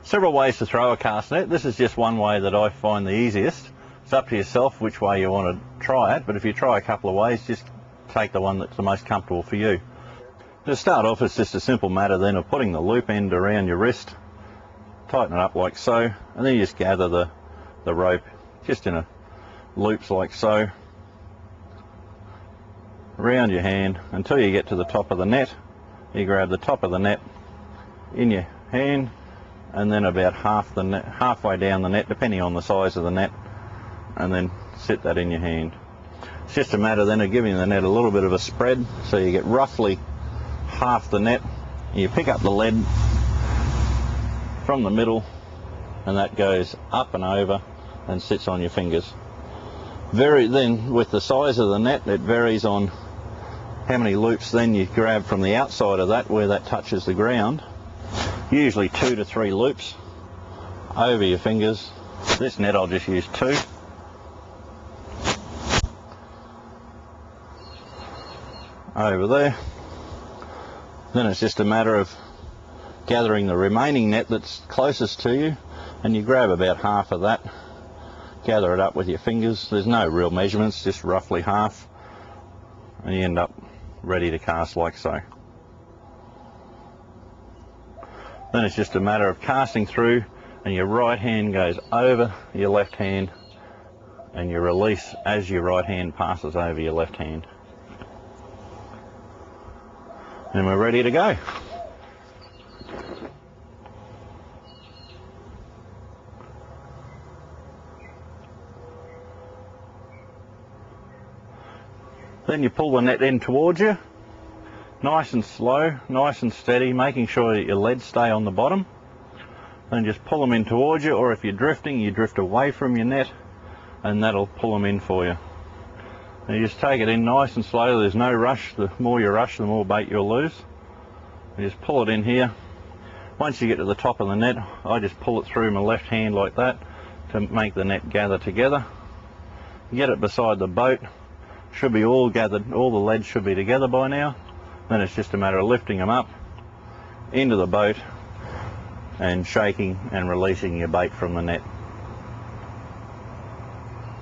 Several ways to throw a cast net. This is just one way that I find the easiest. It's up to yourself which way you want to try it, but if you try a couple of ways, just take the one that's the most comfortable for you. To start off, it's just a simple matter then of putting the loop end around your wrist, tighten it up like so, and then you just gather the rope just in a loops like so around your hand until you get to the top of the net. You grab the top of the net in your hand, and then about halfway down the net, depending on the size of the net, and then sit that in your hand. It's just a matter then of giving the net a little bit of a spread, so you get roughly half the net. You pick up the lead from the middle, and that goes up and over and sits on your fingers. Then with the size of the net, it varies on how many loops then you grab from the outside of that where that touches the ground. Usually 2 to 3 loops over your fingers. This net I'll just use 2. Over there. Then it's just a matter of gathering the remaining net that's closest to you, and you grab about half of that, gather it up with your fingers. There's no real measurements, just roughly half, and you end up ready to cast like so. Then it's just a matter of casting through, and your right hand goes over your left hand, and you release as your right hand passes over your left hand. And we're ready to go. Then you pull the net in towards you, nice and slow, nice and steady, making sure that your leads stay on the bottom. Then just pull them in towards you, or if you're drifting, you drift away from your net, and that'll pull them in for you. And you just take it in nice and slow. There's no rush. The more you rush, the more bait you'll lose. You just pull it in here. Once you get to the top of the net, I just pull it through my left hand like that to make the net gather together. Get it beside the boat. Should be all gathered, all the leads should be together by now. Then it's just a matter of lifting them up into the boat and shaking and releasing your bait from the net.